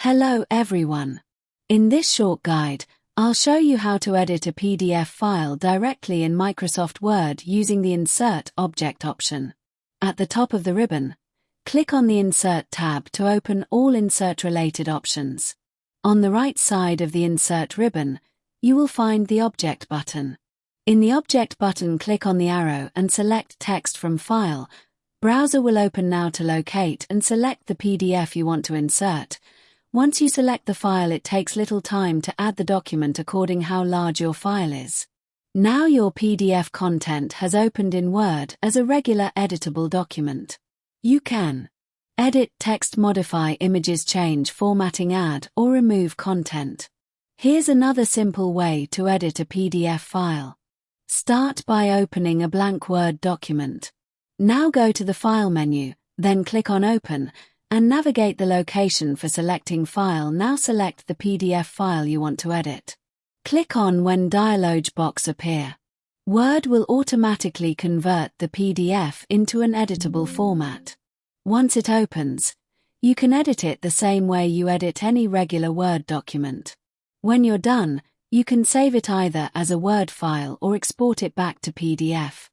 Hello everyone. In this short guide, I'll show you how to edit a PDF file directly in Microsoft Word using the Insert Object option. At the top of the ribbon, click on the Insert tab to open all insert-related options. On the right side of the Insert ribbon, you will find the Object button. In the Object button, click on the arrow and select Text from File. Browser will open now to locate and select the PDF you want to insert. Once you select the file, it takes little time to add the document according how large your file is. Now your PDF content has opened in Word as a regular editable document. You can edit text, modify images, change formatting, add or remove content. Here's another simple way to edit a PDF file. Start by opening a blank Word document. Now go to the File menu, then click on Open, and navigate the location for selecting file. Now select the PDF file you want to edit. Click on when dialog box appear. Word will automatically convert the PDF into an editable format. Once it opens, you can edit it the same way you edit any regular Word document. When you're done, you can save it either as a Word file or export it back to PDF.